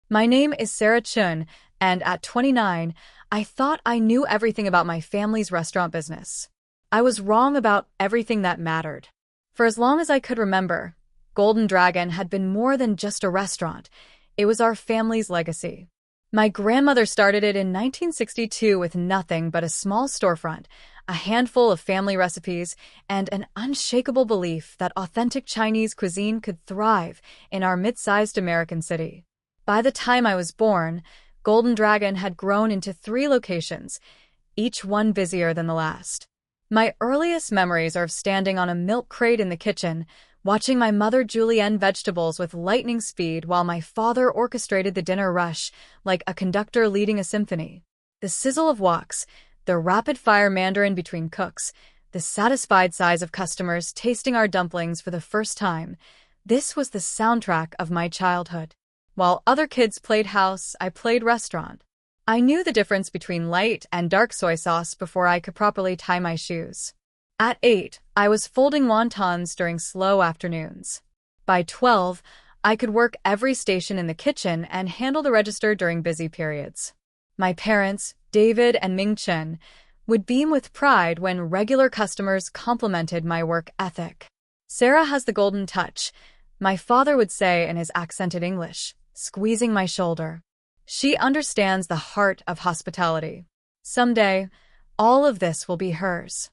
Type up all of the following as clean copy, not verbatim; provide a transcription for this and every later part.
My name is Sarah Chun, and at 29, I thought I knew everything about my family's restaurant business. I was wrong about everything that mattered. For as long as I could remember, Golden Dragon had been more than just a restaurant. It was our family's legacy. My grandmother started it in 1962 with nothing but a small storefront, a handful of family recipes, and an unshakable belief that authentic Chinese cuisine could thrive in our mid-sized American city. By the time I was born, Golden Dragon had grown into 3 locations, each one busier than the last. My earliest memories are of standing on a milk crate in the kitchen, watching my mother julienne vegetables with lightning speed while my father orchestrated the dinner rush like a conductor leading a symphony. The sizzle of woks, the rapid-fire Mandarin between cooks, the satisfied sighs of customers tasting our dumplings for the first time. This was the soundtrack of my childhood. While other kids played house, I played restaurant. I knew the difference between light and dark soy sauce before I could properly tie my shoes. At 8, I was folding wontons during slow afternoons. By 12, I could work every station in the kitchen and handle the register during busy periods. My parents, David and Ming Chen, would beam with pride when regular customers complimented my work ethic. "Sarah has the golden touch," my father would say in his accented English, squeezing my shoulder. "She understands the heart of hospitality. Someday, all of this will be hers."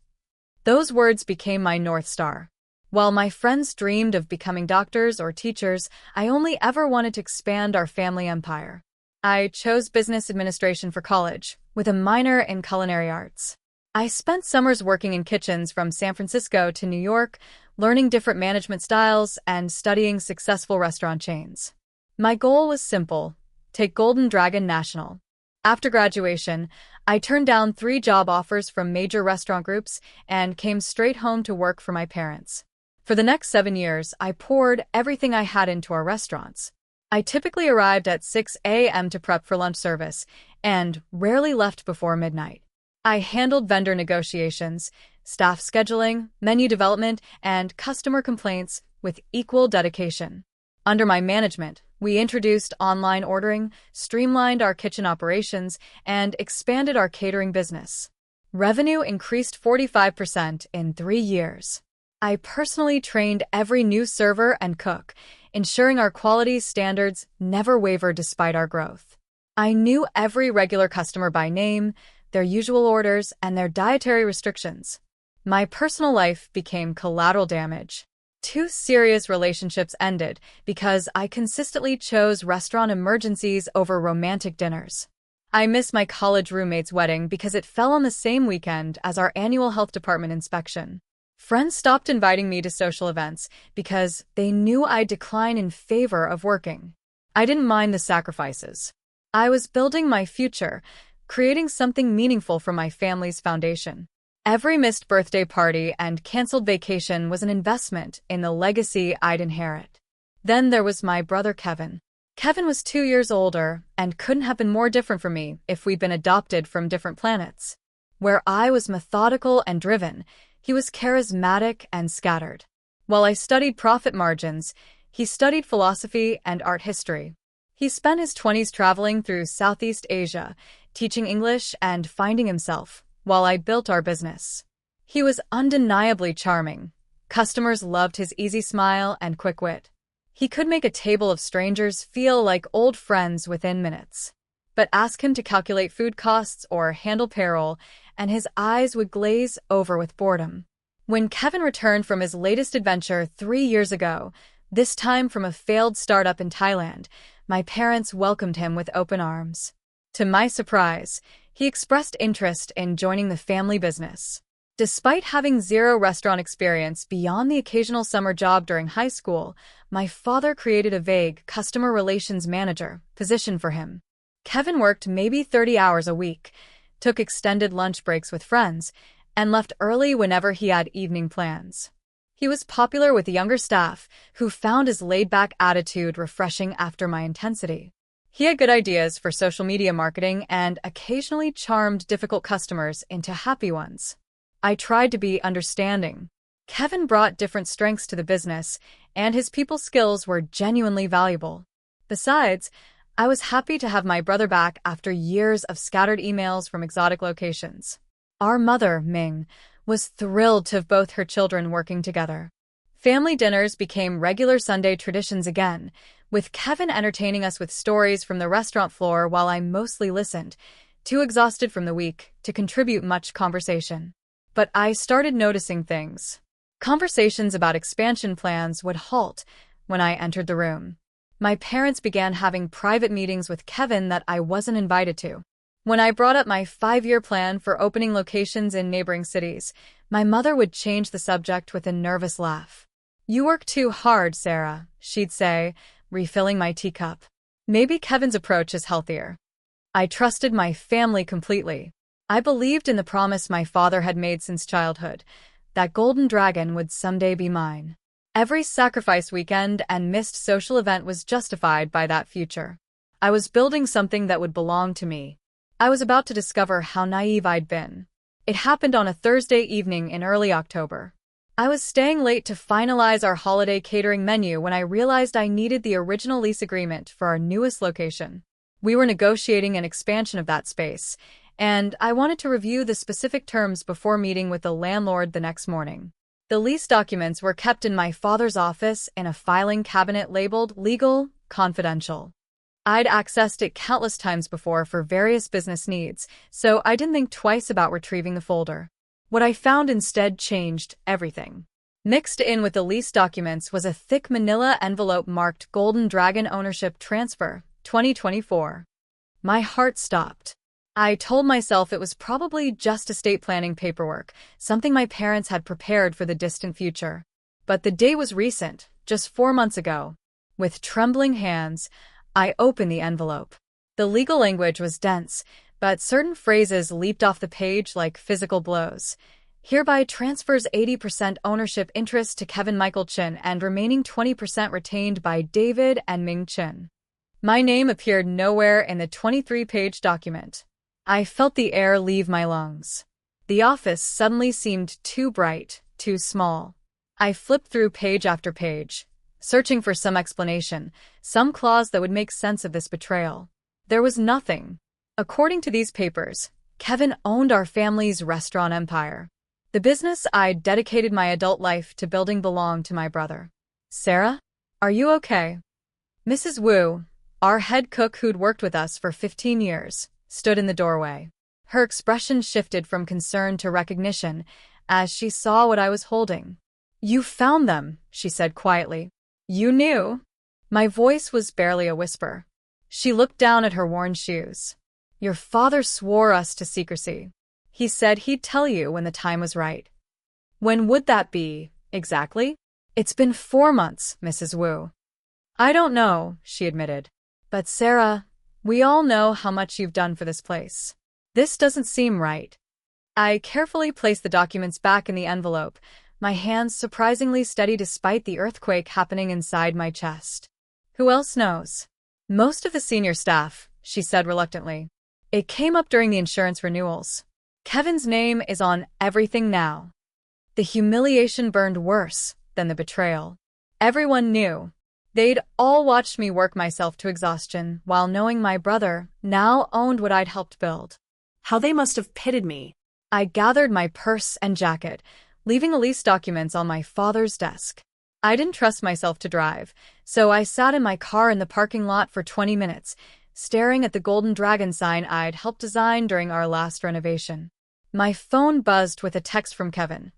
Those words became my North Star. While my friends dreamed of becoming doctors or teachers, I only ever wanted to expand our family empire. I chose business administration for college, with a minor in culinary arts. I spent summers working in kitchens from San Francisco to New York, learning different management styles and studying successful restaurant chains. My goal was simple: take Golden Dragon national. After graduation, I turned down 3 job offers from major restaurant groups and came straight home to work for my parents. For the next 7 years, I poured everything I had into our restaurants. I typically arrived at 6 a.m. to prep for lunch service and rarely left before midnight. I handled vendor negotiations, staff scheduling, menu development, and customer complaints with equal dedication. Under my management, we introduced online ordering, streamlined our kitchen operations, and expanded our catering business. Revenue increased 45% in 3 years. I personally trained every new server and cook, ensuring our quality standards never wavered despite our growth. I knew every regular customer by name, their usual orders, and their dietary restrictions. My personal life became collateral damage. 2 serious relationships ended because I consistently chose restaurant emergencies over romantic dinners. I missed my college roommate's wedding because it fell on the same weekend as our annual health department inspection. Friends stopped inviting me to social events because they knew I'd decline in favor of working. I didn't mind the sacrifices. I was building my future, creating something meaningful for my family's foundation. Every missed birthday party and canceled vacation was an investment in the legacy I'd inherit. Then there was my brother Kevin. Kevin was 2 years older and couldn't have been more different from me if we'd been adopted from different planets. Where I was methodical and driven, he was charismatic and scattered. While I studied profit margins, he studied philosophy and art history. He spent his 20s traveling through Southeast Asia, teaching English and finding himself, while I built our business. He was undeniably charming. Customers loved his easy smile and quick wit. He could make a table of strangers feel like old friends within minutes. But ask him to calculate food costs or handle payroll, and his eyes would glaze over with boredom. When Kevin returned from his latest adventure 3 years ago, this time from a failed startup in Thailand, my parents welcomed him with open arms. To my surprise, he expressed interest in joining the family business. Despite having 0 restaurant experience beyond the occasional summer job during high school, my father created a vague customer relations manager position for him. Kevin worked maybe 30 hours a week, took extended lunch breaks with friends, and left early whenever he had evening plans. He was popular with the younger staff, who found his laid-back attitude refreshing after my intensity. He had good ideas for social media marketing and occasionally charmed difficult customers into happy ones. I tried to be understanding. Kevin brought different strengths to the business, and his people skills were genuinely valuable. Besides, I was happy to have my brother back after years of scattered emails from exotic locations. Our mother, Ming, was thrilled to have both her children working together. Family dinners became regular Sunday traditions again, with Kevin entertaining us with stories from the restaurant floor while I mostly listened, too exhausted from the week to contribute much conversation. But I started noticing things. Conversations about expansion plans would halt when I entered the room. My parents began having private meetings with Kevin that I wasn't invited to. When I brought up my 5-year plan for opening locations in neighboring cities, my mother would change the subject with a nervous laugh. "You work too hard, Sarah," she'd say, refilling my teacup. Maybe Kevin's approach is healthier. I trusted my family completely. I believed in the promise my father had made since childhood, that golden dragon would someday be mine. Every sacrifice weekend and missed social event was justified by that future. I was building something that would belong to me. I was about to discover how naive I'd been. It happened on a Thursday evening in early October. I was staying late to finalize our holiday catering menu when I realized I needed the original lease agreement for our newest location. We were negotiating an expansion of that space, and I wanted to review the specific terms before meeting with the landlord the next morning. The lease documents were kept in my father's office in a filing cabinet labeled Legal, Confidential. I'd accessed it countless times before for various business needs, so I didn't think twice about retrieving the folder. What I found instead changed everything. Mixed in with the lease documents was a thick manila envelope marked Golden Dragon Ownership Transfer, 2024. My heart stopped. I told myself it was probably just estate planning paperwork, something my parents had prepared for the distant future. But the date was recent, just 4 months ago. With trembling hands, I opened the envelope. The legal language was dense, but certain phrases leaped off the page like physical blows. Hereby transfers 80% ownership interest to Kevin Michael Chin and remaining 20% retained by David and Ming Chin. My name appeared nowhere in the 23-page document. I felt the air leave my lungs. The office suddenly seemed too bright, too small. I flipped through page after page, searching for some explanation, some clause that would make sense of this betrayal. There was nothing. According to these papers, Kevin owned our family's restaurant empire. The business I'd dedicated my adult life to building belonged to my brother. "Sarah, are you okay?" Mrs. Wu, our head cook who'd worked with us for 15 years, stood in the doorway. Her expression shifted from concern to recognition as she saw what I was holding. "You found them," she said quietly. "You knew." My voice was barely a whisper. She looked down at her worn shoes. "Your father swore us to secrecy. He said he'd tell you when the time was right." "When would that be, exactly?" "It's been 4 months, Mrs. Wu." "I don't know," she admitted. "But Sarah, we all know how much you've done for this place. This doesn't seem right." I carefully placed the documents back in the envelope, my hands surprisingly steady despite the earthquake happening inside my chest. "Who else knows?" "Most of the senior staff," she said reluctantly. "It came up during the insurance renewals. Kevin's name is on everything now." The humiliation burned worse than the betrayal. Everyone knew. They'd all watched me work myself to exhaustion while knowing my brother now owned what I'd helped build. How they must have pitied me. I gathered my purse and jacket, leaving the lease documents on my father's desk. I didn't trust myself to drive, so I sat in my car in the parking lot for 20 minutes, staring at the Golden Dragon sign I'd helped design during our last renovation. My phone buzzed with a text from Kevin.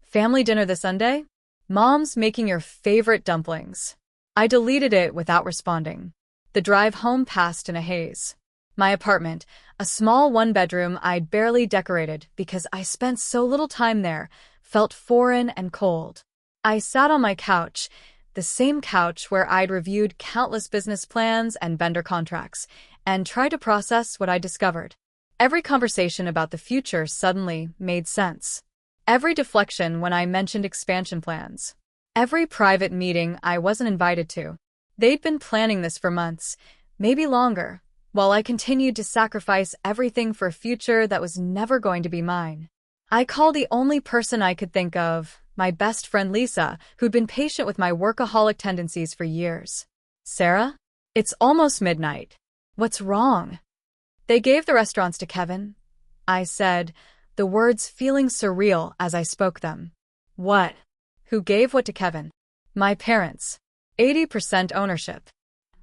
"Family dinner this Sunday? Mom's making your favorite dumplings." I deleted it without responding. The drive home passed in a haze. My apartment, a small one-bedroom I'd barely decorated because I spent so little time there, felt foreign and cold. I sat on my couch, the same couch where I'd reviewed countless business plans and vendor contracts, and tried to process what I discovered. Every conversation about the future suddenly made sense. Every deflection when I mentioned expansion plans. Every private meeting I wasn't invited to. They'd been planning this for months, maybe longer, while I continued to sacrifice everything for a future that was never going to be mine. I called the only person I could think of, my best friend Lisa, who'd been patient with my workaholic tendencies for years. "Sarah?" It's almost midnight. What's wrong? They gave the restaurants to Kevin, I said, the words feeling surreal as I spoke them. What? Who gave what to Kevin? My parents. 80% ownership.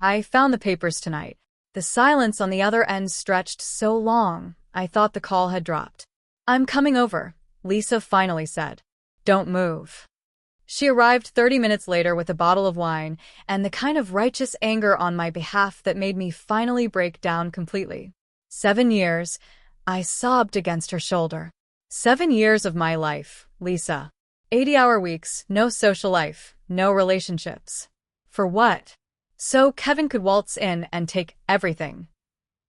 I found the papers tonight. The silence on the other end stretched so long, I thought the call had dropped. I'm coming over, Lisa finally said. Don't move. She arrived 30 minutes later with a bottle of wine and the kind of righteous anger on my behalf that made me finally break down completely. 7 years, I sobbed against her shoulder. 7 years of my life, Lisa. 80-hour weeks, no social life, no relationships. For what? So Kevin could waltz in and take everything.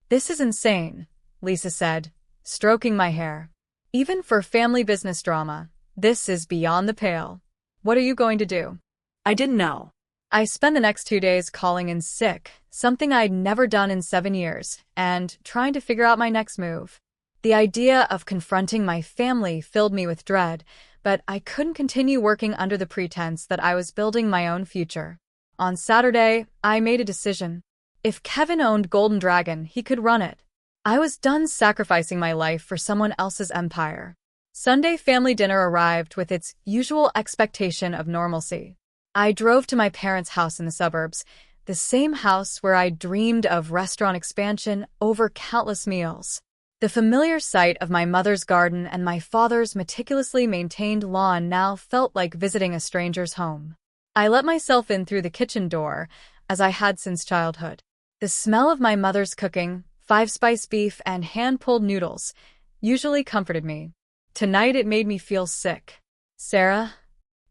This is insane, Lisa said, stroking my hair. Even for family business drama, this is beyond the pale. What are you going to do? I didn't know. I spent the next 2 days calling in sick, something I'd never done in 7 years, and trying to figure out my next move. The idea of confronting my family filled me with dread, but I couldn't continue working under the pretense that I was building my own future. On Saturday, I made a decision. If Kevin owned Golden Dragon, he could run it. I was done sacrificing my life for someone else's empire. Sunday family dinner arrived with its usual expectation of normalcy. I drove to my parents' house in the suburbs, the same house where I dreamed of restaurant expansion over countless meals. The familiar sight of my mother's garden and my father's meticulously maintained lawn now felt like visiting a stranger's home. I let myself in through the kitchen door, as I had since childhood. The smell of my mother's cooking, 5-spice beef and hand-pulled noodles, usually comforted me. Tonight it made me feel sick. Sarah?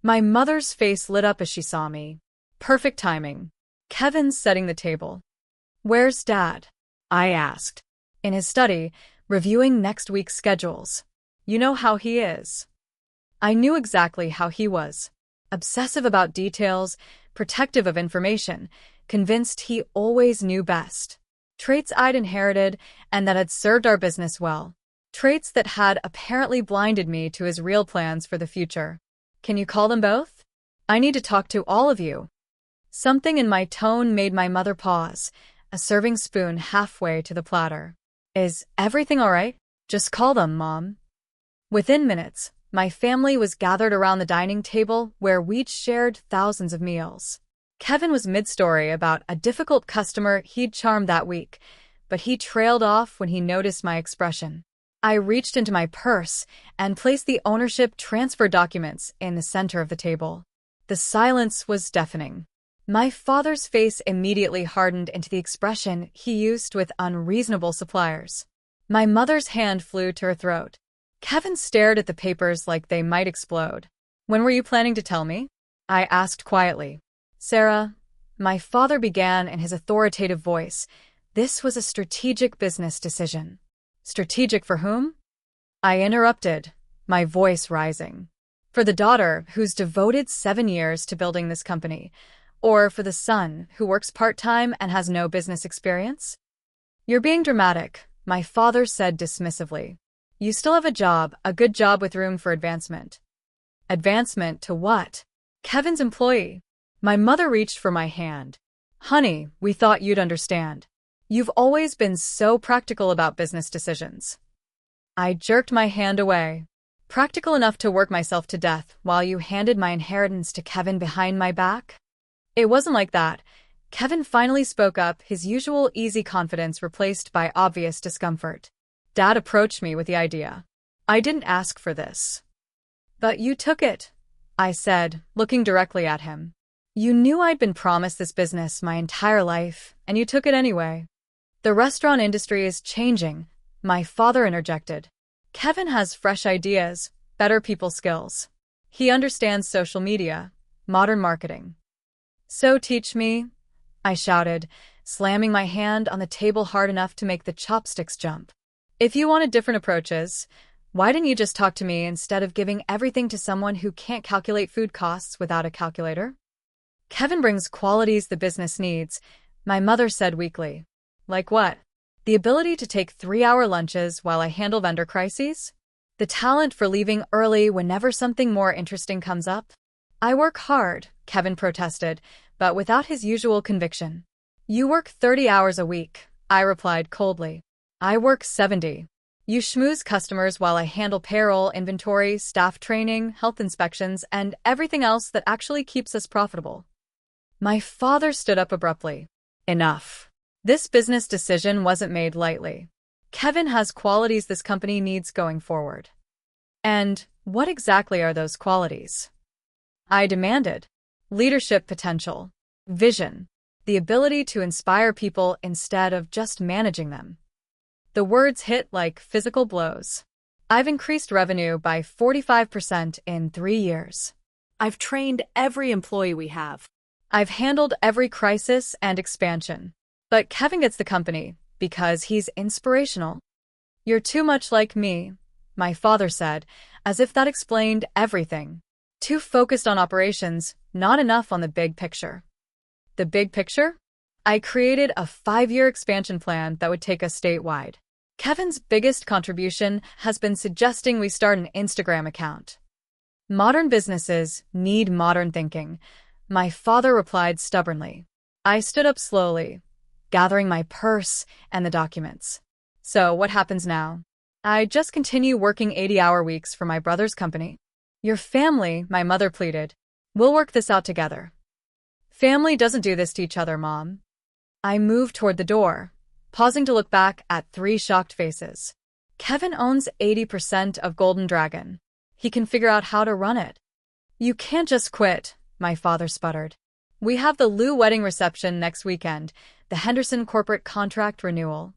My mother's face lit up as she saw me. Perfect timing. Kevin's setting the table. Where's Dad? I asked. In his study, reviewing next week's schedules. You know how he is. I knew exactly how he was. Obsessive about details, protective of information, convinced he always knew best. Traits I'd inherited and that had served our business well. Traits that had apparently blinded me to his real plans for the future. Can you call them both? I need to talk to all of you. Something in my tone made my mother pause, a serving spoon halfway to the platter. Is everything all right? Just call them, Mom. Within minutes, my family was gathered around the dining table where we'd shared thousands of meals. Kevin was mid-story about a difficult customer he'd charmed that week, but he trailed off when he noticed my expression. I reached into my purse and placed the ownership transfer documents in the center of the table. The silence was deafening. My father's face immediately hardened into the expression he used with unreasonable suppliers. My mother's hand flew to her throat. Kevin stared at the papers like they might explode. When were you planning to tell me? I asked quietly. Sarah, my father began in his authoritative voice. This was a strategic business decision. Strategic for whom? I interrupted, my voice rising. For the daughter who's devoted 7 years to building this company, or for the son who works part-time and has no business experience? You're being dramatic, my father said dismissively. You still have a job, a good job with room for advancement. Advancement to what? Kevin's employee. My mother reached for my hand. Honey, we thought you'd understand. You've always been so practical about business decisions. I jerked my hand away. Practical enough to work myself to death while you handed my inheritance to Kevin behind my back? It wasn't like that. Kevin finally spoke up, his usual easy confidence replaced by obvious discomfort. Dad approached me with the idea. I didn't ask for this. But you took it, I said, looking directly at him. You knew I'd been promised this business my entire life, and you took it anyway. The restaurant industry is changing, my father interjected. Kevin has fresh ideas, better people skills. He understands social media, modern marketing. So teach me, I shouted, slamming my hand on the table hard enough to make the chopsticks jump. If you wanted different approaches, why didn't you just talk to me instead of giving everything to someone who can't calculate food costs without a calculator? Kevin brings qualities the business needs, my mother said weakly. Like what? The ability to take 3-hour lunches while I handle vendor crises? The talent for leaving early whenever something more interesting comes up? I work hard, Kevin protested, but without his usual conviction. You work 30 hours a week, I replied coldly. I work 70. You schmooze customers while I handle payroll, inventory, staff training, health inspections, and everything else that actually keeps us profitable. My father stood up abruptly. Enough. This business decision wasn't made lightly. Kevin has qualities this company needs going forward. And what exactly are those qualities? I demanded. Leadership potential. Vision. The ability to inspire people instead of just managing them. The words hit like physical blows. I've increased revenue by 45% in 3 years. I've trained every employee we have. I've handled every crisis and expansion. But Kevin gets the company because he's inspirational. You're too much like me, my father said, as if that explained everything. Too focused on operations, not enough on the big picture. The big picture? I created a 5-year expansion plan that would take us statewide. Kevin's biggest contribution has been suggesting we start an Instagram account. Modern businesses need modern thinking, my father replied stubbornly. I stood up slowly, gathering my purse and the documents. So what happens now? I just continue working 80-hour weeks for my brother's company. Your family, my mother pleaded. We'll work this out together. Family doesn't do this to each other, Mom. I moved toward the door, pausing to look back at 3 shocked faces. Kevin owns 80% of Golden Dragon. He can figure out how to run it. You can't just quit, my father sputtered. We have the Lou wedding reception next weekend, the Henderson corporate contract renewal.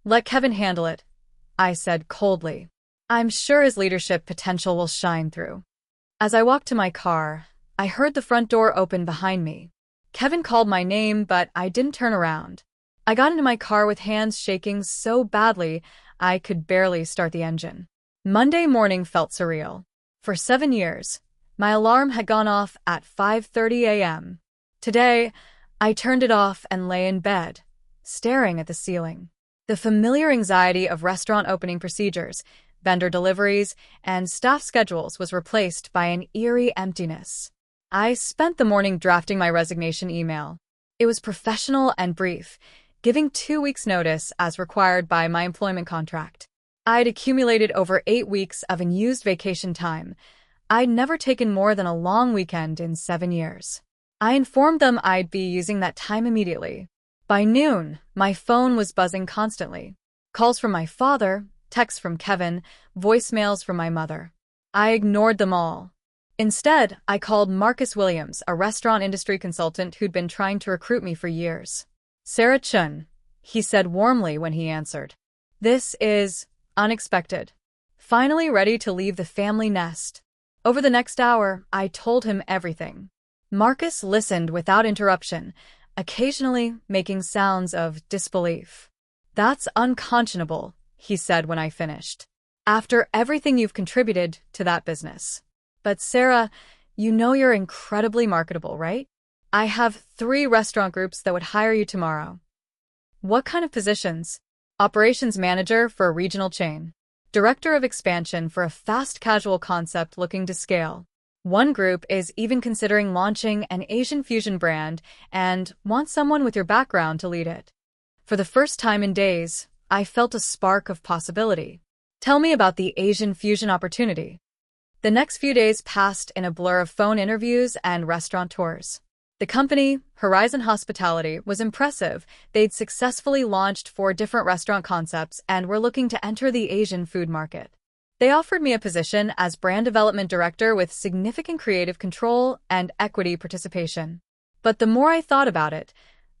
Let Kevin handle it, I said coldly. I'm sure his leadership potential will shine through. As I walked to my car, I heard the front door open behind me. Kevin called my name, but I didn't turn around. I got into my car with hands shaking so badly I could barely start the engine. Monday morning felt surreal. For 7 years, my alarm had gone off at 5:30 a.m. Today, I turned it off and lay in bed, staring at the ceiling. The familiar anxiety of restaurant opening procedures, vendor deliveries, and staff schedules was replaced by an eerie emptiness. I spent the morning drafting my resignation email. It was professional and brief, giving 2 weeks' notice as required by my employment contract. I'd accumulated over 8 weeks of unused vacation time. I'd never taken more than a long weekend in 7 years. I informed them I'd be using that time immediately. By noon, my phone was buzzing constantly. Calls from my father, texts from Kevin, voicemails from my mother. I ignored them all. Instead, I called Marcus Williams, a restaurant industry consultant who'd been trying to recruit me for years. Sarah Chun, he said warmly when he answered. This is unexpected. Finally ready to leave the family nest. Over the next hour, I told him everything. Marcus listened without interruption, occasionally making sounds of disbelief. That's unconscionable, he said when I finished. After everything you've contributed to that business. But Sarah, you know you're incredibly marketable, right? I have 3 restaurant groups that would hire you tomorrow. What kind of positions? Operations manager for a regional chain. Director of expansion for a fast casual concept looking to scale. One group is even considering launching an Asian fusion brand and wants someone with your background to lead it. For the first time in days, I felt a spark of possibility. Tell me about the Asian fusion opportunity. The next few days passed in a blur of phone interviews and restaurant tours. The company, Horizon Hospitality, was impressive. They'd successfully launched 4 different restaurant concepts and were looking to enter the Asian food market. They offered me a position as brand development director with significant creative control and equity participation. But the more I thought about it,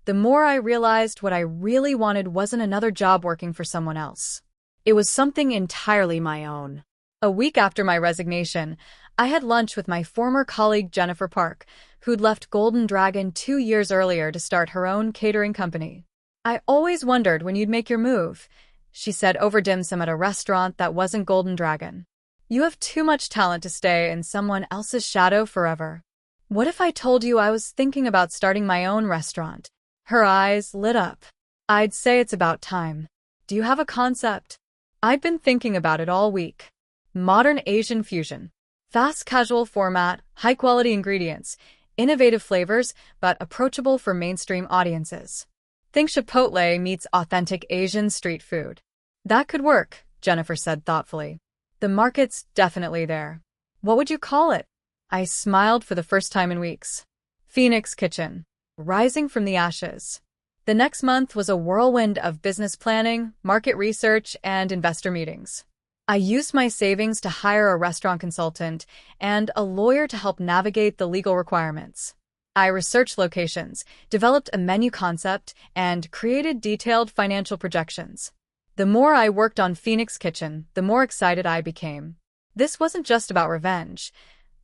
the more I realized what I really wanted wasn't another job working for someone else. It was something entirely my own. A week after my resignation, I had lunch with my former colleague Jennifer Park, who'd left Golden Dragon 2 years earlier to start her own catering company. I always wondered when you'd make your move, she said over dim sum at a restaurant that wasn't Golden Dragon. You have too much talent to stay in someone else's shadow forever. What if I told you I was thinking about starting my own restaurant? Her eyes lit up. I'd say it's about time. Do you have a concept? I'd been thinking about it all week. Modern Asian fusion. Fast casual format, high-quality ingredients, innovative flavors, but approachable for mainstream audiences. Think Chipotle meets authentic Asian street food. That could work, Jennifer said thoughtfully. The market's definitely there. What would you call it? I smiled for the first time in weeks. Phoenix Kitchen. Rising from the ashes. The next month was a whirlwind of business planning, market research, and investor meetings. I used my savings to hire a restaurant consultant and a lawyer to help navigate the legal requirements. I researched locations, developed a menu concept, and created detailed financial projections. The more I worked on Phoenix Kitchen, the more excited I became. This wasn't just about revenge,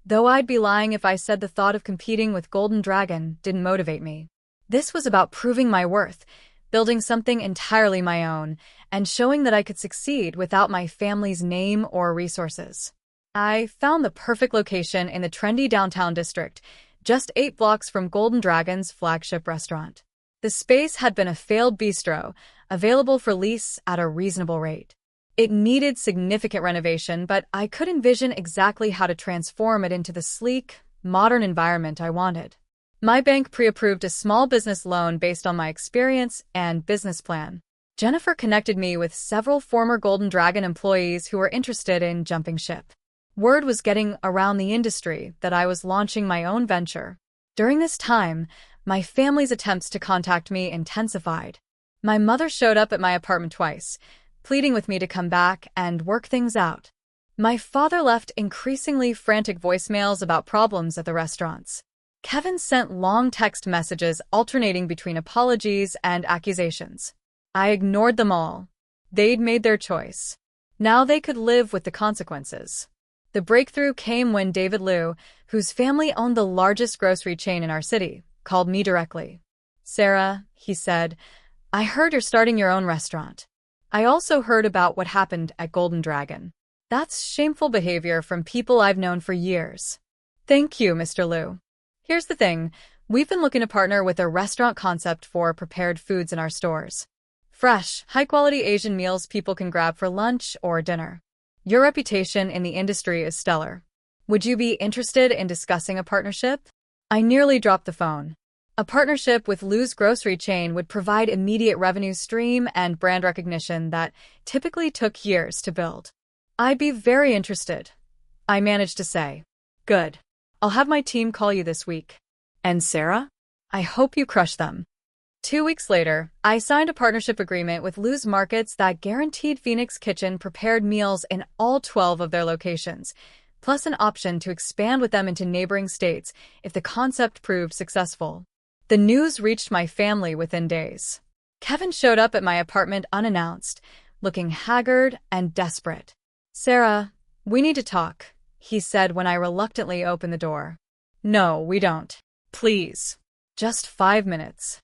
though I'd be lying if I said the thought of competing with Golden Dragon didn't motivate me. This was about proving my worth, building something entirely my own, and showing that I could succeed without my family's name or resources. I found the perfect location in the trendy downtown district, just 8 blocks from Golden Dragon's flagship restaurant. The space had been a failed bistro, available for lease at a reasonable rate. It needed significant renovation, but I could envision exactly how to transform it into the sleek, modern environment I wanted. My bank pre-approved a small business loan based on my experience and business plan. Jennifer connected me with several former Golden Dragon employees who were interested in jumping ship. Word was getting around the industry that I was launching my own venture. During this time, my family's attempts to contact me intensified. My mother showed up at my apartment twice, pleading with me to come back and work things out. My father left increasingly frantic voicemails about problems at the restaurants. Kevin sent long text messages alternating between apologies and accusations. I ignored them all. They'd made their choice. Now they could live with the consequences. The breakthrough came when David Liu, whose family owned the largest grocery chain in our city, called me directly. "Sarah," he said, "I heard you're starting your own restaurant. I also heard about what happened at Golden Dragon. That's shameful behavior from people I've known for years." "Thank you, Mr. Liu. Here's the thing. We've been looking to partner with a restaurant concept for prepared foods in our stores. Fresh, high-quality Asian meals people can grab for lunch or dinner. Your reputation in the industry is stellar. Would you be interested in discussing a partnership?" I nearly dropped the phone. A partnership with Liu's grocery chain would provide immediate revenue stream and brand recognition that typically took years to build. "I'd be very interested," I managed to say. "Good. I'll have my team call you this week." "And Sarah? I hope you crush them." 2 weeks later, I signed a partnership agreement with Liu's Markets that guaranteed Phoenix Kitchen prepared meals in all 12 of their locations, plus an option to expand with them into neighboring states if the concept proved successful. The news reached my family within days. Kevin showed up at my apartment unannounced, looking haggard and desperate. "Sarah, we need to talk," he said when I reluctantly opened the door. "No, we don't. Please. Just 5 minutes."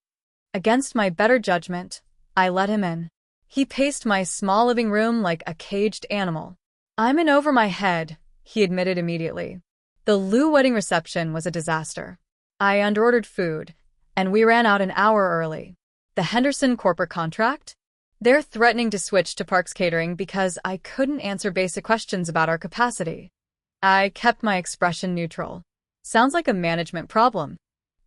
Against my better judgment, I let him in. He paced my small living room like a caged animal. "I'm in over my head," he admitted immediately. The Liu wedding reception was a disaster. I underordered food, and we ran out an hour early. The Henderson corporate contract? They're threatening to switch to Parks Catering because I couldn't answer basic questions about our capacity. I kept my expression neutral. "Sounds like a management problem.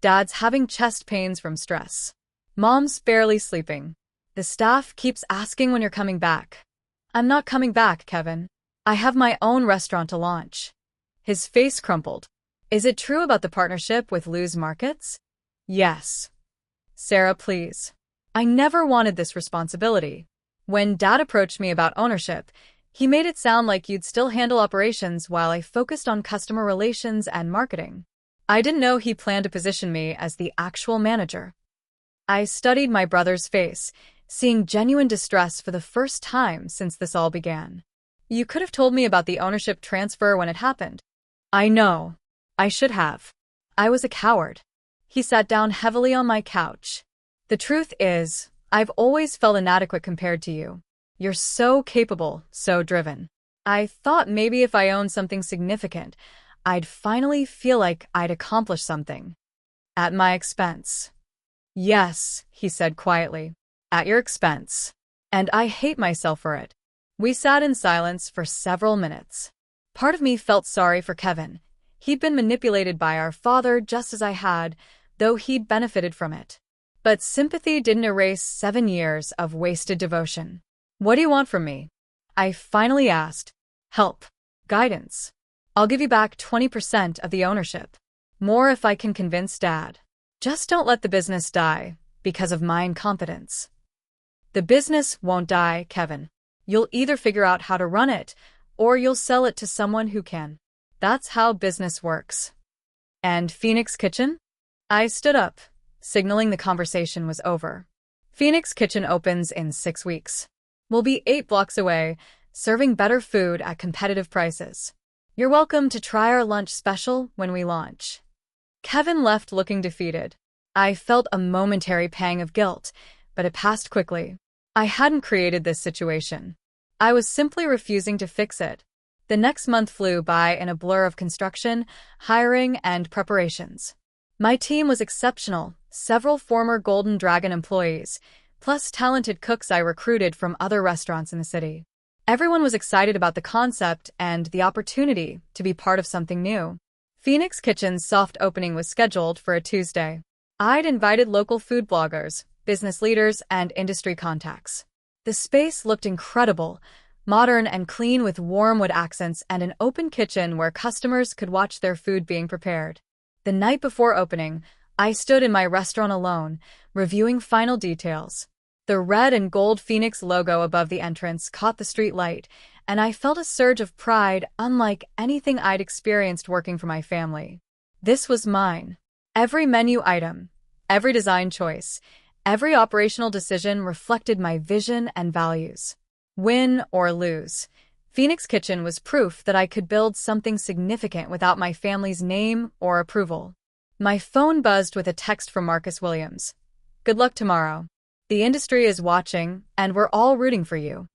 Dad's having chest pains from stress. Mom's barely sleeping. The staff keeps asking when you're coming back." "I'm not coming back, Kevin. I have my own restaurant to launch." His face crumpled. "Is it true about the partnership with Liu's Markets?" "Yes." "Sarah, please. I never wanted this responsibility. When Dad approached me about ownership, he made it sound like you'd still handle operations while I focused on customer relations and marketing. I didn't know he planned to position me as the actual manager." I studied my brother's face, seeing genuine distress for the first time since this all began. "You could have told me about the ownership transfer when it happened." "I know. I should have. I was a coward." He sat down heavily on my couch. "The truth is, I've always felt inadequate compared to you. You're so capable, so driven. I thought maybe if I owned something significant, I'd finally feel like I'd accomplished something. At my expense." "Yes," he said quietly, "at your expense. And I hate myself for it." We sat in silence for several minutes. Part of me felt sorry for Kevin. He'd been manipulated by our father just as I had, though he'd benefited from it. But sympathy didn't erase 7 years of wasted devotion. What do you want from me? I finally asked. Help. Guidance. I'll give you back 20% of the ownership. More if I can convince Dad. Just don't let the business die because of my incompetence. The business won't die, Kevin. You'll either figure out how to run it, or you'll sell it to someone who can. That's how business works. And Phoenix Kitchen? I stood up, signaling the conversation was over. Phoenix Kitchen opens in 6 weeks. We'll be 8 blocks away, serving better food at competitive prices. You're welcome to try our lunch special when we launch. Kevin left looking defeated. I felt a momentary pang of guilt, but it passed quickly. I hadn't created this situation. I was simply refusing to fix it. The next month flew by in a blur of construction, hiring, and preparations. My team was exceptional, several former Golden Dragon employees, plus talented cooks I recruited from other restaurants in the city. Everyone was excited about the concept and the opportunity to be part of something new. Phoenix Kitchen's soft opening was scheduled for a Tuesday. I'd invited local food bloggers, business leaders, and industry contacts. The space looked incredible, modern and clean with warm wood accents and an open kitchen where customers could watch their food being prepared. The night before opening, I stood in my restaurant alone, reviewing final details. The red and gold Phoenix logo above the entrance caught the street light, and I felt a surge of pride unlike anything I'd experienced working for my family. This was mine. Every menu item, every design choice, every operational decision reflected my vision and values. Win or lose, Phoenix Kitchen was proof that I could build something significant without my family's name or approval. My phone buzzed with a text from Marcus Williams. Good luck tomorrow. The industry is watching, and we're all rooting for you.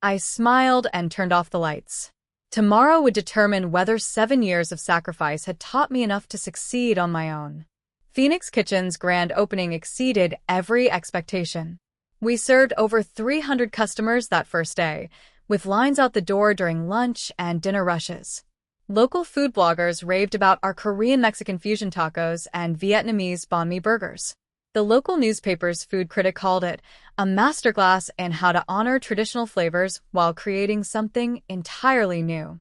I smiled and turned off the lights. Tomorrow would determine whether 7 years of sacrifice had taught me enough to succeed on my own. Phoenix Kitchen's grand opening exceeded every expectation. We served over 300 customers that first day, with lines out the door during lunch and dinner rushes. Local food bloggers raved about our Korean-Mexican fusion tacos and Vietnamese banh mi burgers. The local newspaper's food critic called it a masterclass in how to honor traditional flavors while creating something entirely new.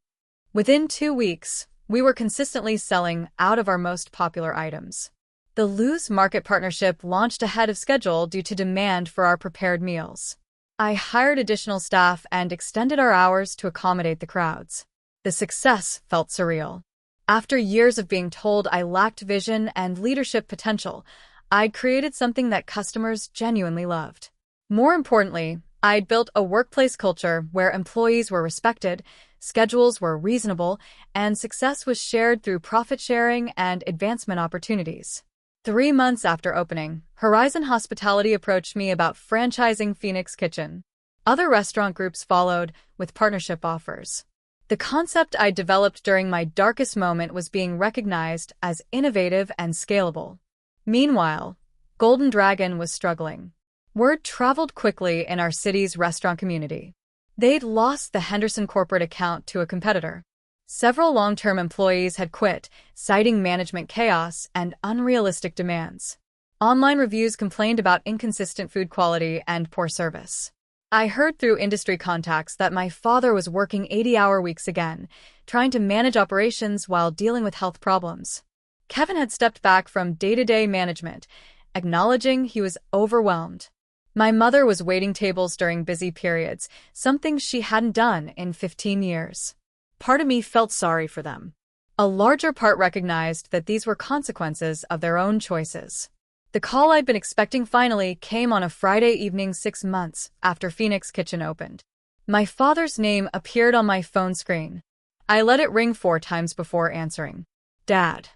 Within 2 weeks, we were consistently selling out of our most popular items. The Lou's Market Partnership launched ahead of schedule due to demand for our prepared meals. I hired additional staff and extended our hours to accommodate the crowds. The success felt surreal. After years of being told I lacked vision and leadership potential, I'd created something that customers genuinely loved. More importantly, I'd built a workplace culture where employees were respected, schedules were reasonable, and success was shared through profit sharing and advancement opportunities. 3 months after opening, Horizon Hospitality approached me about franchising Phoenix Kitchen. Other restaurant groups followed, with partnership offers. The concept I developed during my darkest moment was being recognized as innovative and scalable. Meanwhile, Golden Dragon was struggling. Word traveled quickly in our city's restaurant community. They'd lost the Henderson corporate account to a competitor. Several long-term employees had quit, citing management chaos and unrealistic demands. Online reviews complained about inconsistent food quality and poor service. I heard through industry contacts that my father was working 80-hour weeks again, trying to manage operations while dealing with health problems. Kevin had stepped back from day-to-day management, acknowledging he was overwhelmed. My mother was waiting tables during busy periods, something she hadn't done in 15 years. Part of me felt sorry for them. A larger part recognized that these were consequences of their own choices. The call I'd been expecting finally came on a Friday evening 6 months after Phoenix Kitchen opened. My father's name appeared on my phone screen. I let it ring 4 times before answering. Dad.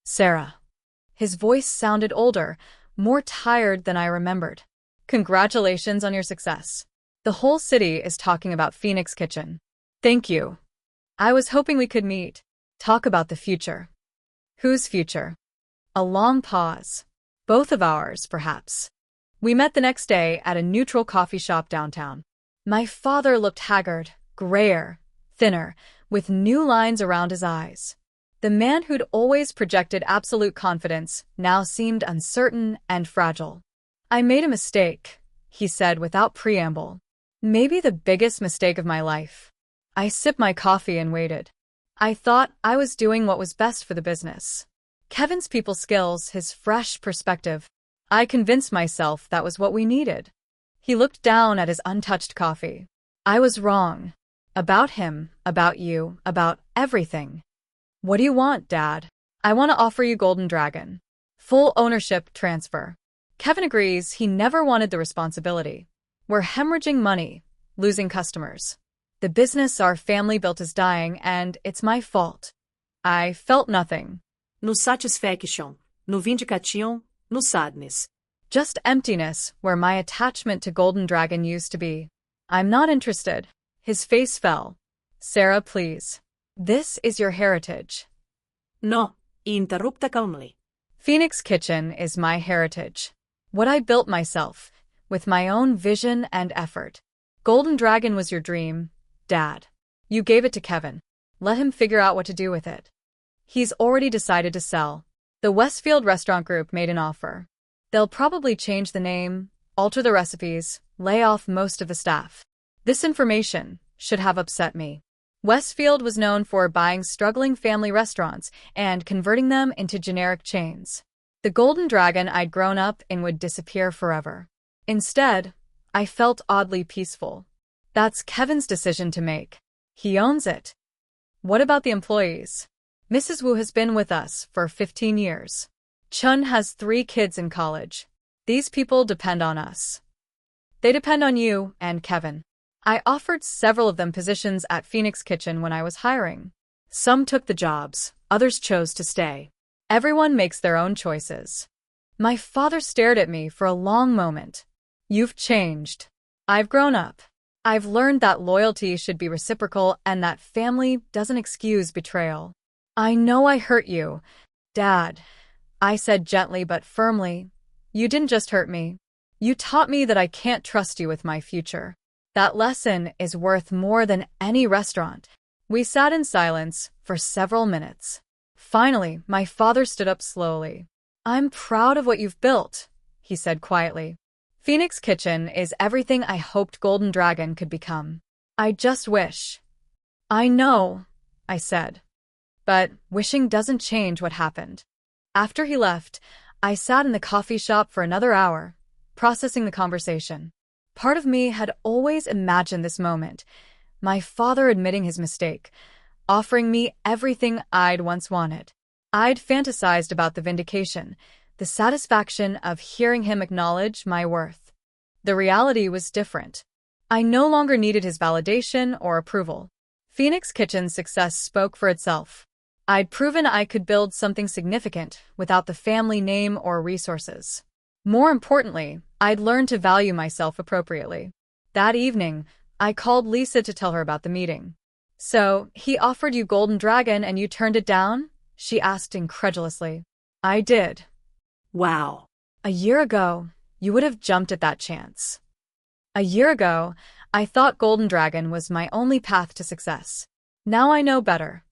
Sarah. His voice sounded older, more tired than I remembered. Congratulations on your success. The whole city is talking about Phoenix Kitchen. Thank you. I was hoping we could meet, talk about the future. Whose future? A long pause. Both of ours, perhaps. We met the next day at a neutral coffee shop downtown. My father looked haggard, grayer, thinner, with new lines around his eyes. The man who'd always projected absolute confidence now seemed uncertain and fragile. I made a mistake, he said without preamble. Maybe the biggest mistake of my life. I sipped my coffee and waited. I thought I was doing what was best for the business. Kevin's people skills, his fresh perspective. I convinced myself that was what we needed. He looked down at his untouched coffee. I was wrong. About him, about you, about everything. What do you want, Dad? I want to offer you Golden Dragon. Full ownership transfer. Kevin agrees he never wanted the responsibility. We're hemorrhaging money, losing customers. The business our family built is dying, and it's my fault. I felt nothing. No satisfaction, no vindication, no sadness. Just emptiness where my attachment to Golden Dragon used to be. I'm not interested. His face fell. Sarah, please. This is your heritage. No, interrupta calmly. Phoenix Kitchen is my heritage. What I built myself, with my own vision and effort. Golden Dragon was your dream, Dad. You gave it to Kevin. Let him figure out what to do with it. He's already decided to sell. The Westfield Restaurant Group made an offer. They'll probably change the name, alter the recipes, lay off most of the staff. This information should have upset me. Westfield was known for buying struggling family restaurants and converting them into generic chains. The Golden Dragon I'd grown up in would disappear forever. Instead, I felt oddly peaceful. That's Kevin's decision to make. He owns it. What about the employees? Mrs. Wu has been with us for 15 years. Chun has 3 kids in college. These people depend on us. They depend on you and Kevin. I offered several of them positions at Phoenix Kitchen when I was hiring. Some took the jobs, others chose to stay. Everyone makes their own choices. My father stared at me for a long moment. You've changed. I've grown up. I've learned that loyalty should be reciprocal and that family doesn't excuse betrayal. I know I hurt you, Dad. I said gently but firmly. You didn't just hurt me. You taught me that I can't trust you with my future. That lesson is worth more than any restaurant. We sat in silence for several minutes. Finally, my father stood up slowly. I'm proud of what you've built, he said quietly. Phoenix Kitchen is everything I hoped Golden Dragon could become. I just wish. I know, I said. But wishing doesn't change what happened. After he left, I sat in the coffee shop for another hour, processing the conversation. Part of me had always imagined this moment, my father admitting his mistake, offering me everything I'd once wanted. I'd fantasized about the vindication, the satisfaction of hearing him acknowledge my worth. The reality was different. I no longer needed his validation or approval. Phoenix Kitchen's success spoke for itself. I'd proven I could build something significant without the family name or resources. More importantly, I'd learned to value myself appropriately. That evening, I called Lisa to tell her about the meeting. So, he offered you Golden Dragon and you turned it down? She asked incredulously. I did. Wow. A year ago, you would have jumped at that chance. A year ago, I thought Golden Dragon was my only path to success. Now I know better.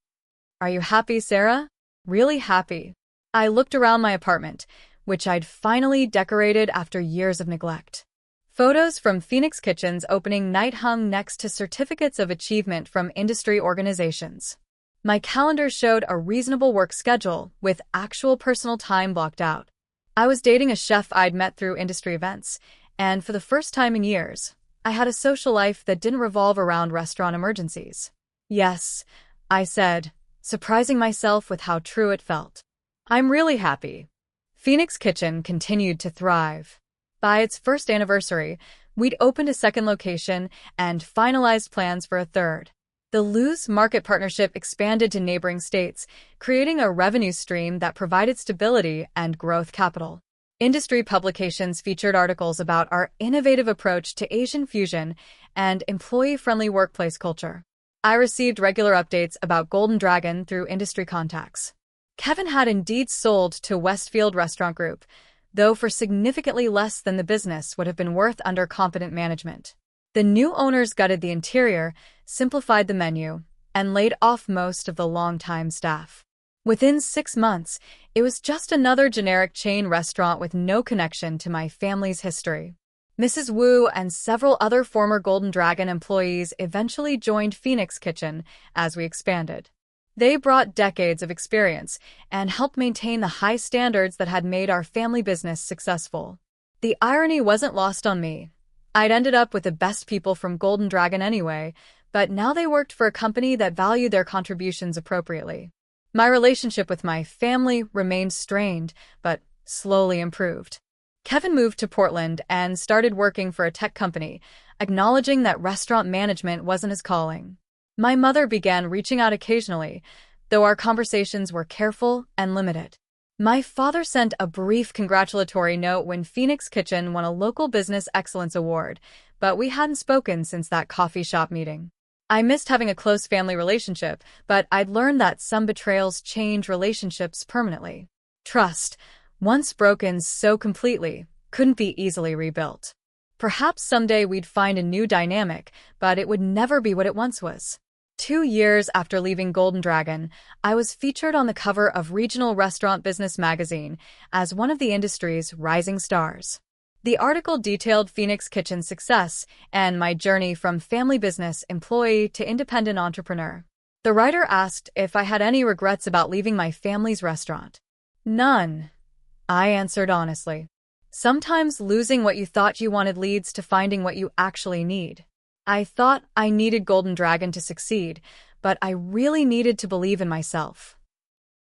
Are you happy, Sarah? Really happy. I looked around my apartment, which I'd finally decorated after years of neglect. Photos from Phoenix Kitchen's opening night hung next to certificates of achievement from industry organizations. My calendar showed a reasonable work schedule with actual personal time blocked out. I was dating a chef I'd met through industry events, and for the first time in years, I had a social life that didn't revolve around restaurant emergencies. Yes, I said, surprising myself with how true it felt. I'm really happy. Phoenix Kitchen continued to thrive. By its first anniversary, we'd opened a second location and finalized plans for a third. The Luz Market Partnership expanded to neighboring states, creating a revenue stream that provided stability and growth capital. Industry publications featured articles about our innovative approach to Asian fusion and employee-friendly workplace culture. I received regular updates about Golden Dragon through industry contacts. Kevin had indeed sold to Westfield Restaurant Group, though for significantly less than the business would have been worth under competent management. The new owners gutted the interior, simplified the menu, and laid off most of the longtime staff. Within 6 months, it was just another generic chain restaurant with no connection to my family's history. Mrs. Wu and several other former Golden Dragon employees eventually joined Phoenix Kitchen as we expanded. They brought decades of experience and helped maintain the high standards that had made our family business successful. The irony wasn't lost on me. I'd ended up with the best people from Golden Dragon anyway, but now they worked for a company that valued their contributions appropriately. My relationship with my family remained strained, but slowly improved. Kevin moved to Portland and started working for a tech company, acknowledging that restaurant management wasn't his calling. My mother began reaching out occasionally, though our conversations were careful and limited. My father sent a brief congratulatory note when Phoenix Kitchen won a local business excellence award, but we hadn't spoken since that coffee shop meeting. I missed having a close family relationship, but I'd learned that some betrayals change relationships permanently. Trust, once broken so completely, couldn't be easily rebuilt. Perhaps someday we'd find a new dynamic, but it would never be what it once was. 2 years after leaving Golden Dragon, I was featured on the cover of Regional Restaurant Business magazine as one of the industry's rising stars. The article detailed Phoenix Kitchen's success and my journey from family business employee to independent entrepreneur. The writer asked if I had any regrets about leaving my family's restaurant. None, I answered honestly. Sometimes losing what you thought you wanted leads to finding what you actually need. I thought I needed Golden Dragon to succeed, but I really needed to believe in myself.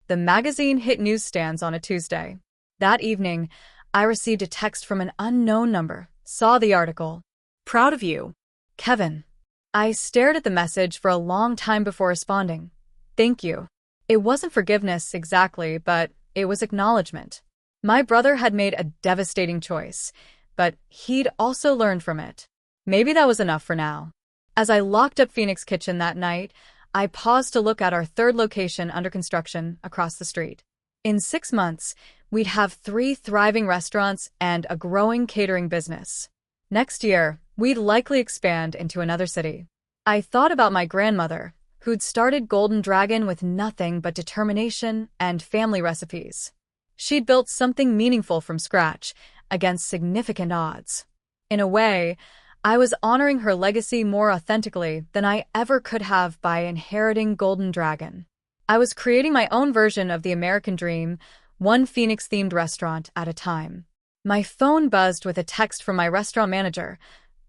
The magazine hit newsstands on a Tuesday. That evening, I received a text from an unknown number, saw the article. Proud of you, Kevin. I stared at the message for a long time before responding. Thank you. It wasn't forgiveness exactly, but it was acknowledgement. My brother had made a devastating choice, but he'd also learned from it. Maybe that was enough for now. As I locked up Phoenix Kitchen that night, I paused to look at our third location under construction across the street. In 6 months, we'd have 3 thriving restaurants and a growing catering business. Next year, we'd likely expand into another city. I thought about my grandmother, who'd started Golden Dragon with nothing but determination and family recipes. She'd built something meaningful from scratch, against significant odds. In a way, I was honoring her legacy more authentically than I ever could have by inheriting Golden Dragon. I was creating my own version of the American dream, one Phoenix-themed restaurant at a time. My phone buzzed with a text from my restaurant manager.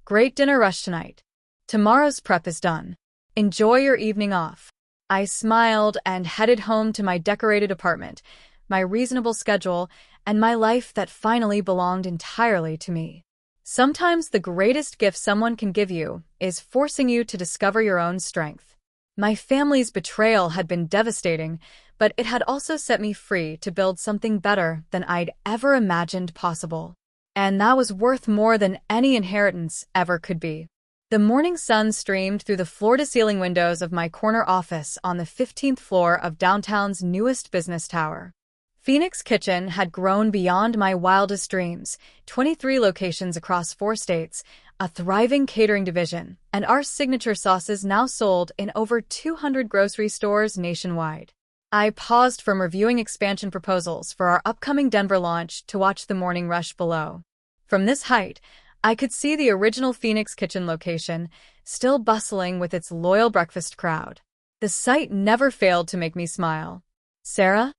Great dinner rush tonight. Tomorrow's prep is done. Enjoy your evening off. I smiled and headed home to my decorated apartment, my reasonable schedule, and my life that finally belonged entirely to me. Sometimes the greatest gift someone can give you is forcing you to discover your own strength. My family's betrayal had been devastating, but it had also set me free to build something better than I'd ever imagined possible. And that was worth more than any inheritance ever could be. The morning sun streamed through the floor-to-ceiling windows of my corner office on the 15th floor of downtown's newest business tower. Phoenix Kitchen had grown beyond my wildest dreams, 23 locations across 4 states, a thriving catering division, and our signature sauces now sold in over 200 grocery stores nationwide. I paused from reviewing expansion proposals for our upcoming Denver launch to watch the morning rush below. From this height, I could see the original Phoenix Kitchen location, still bustling with its loyal breakfast crowd. The sight never failed to make me smile. Sarah?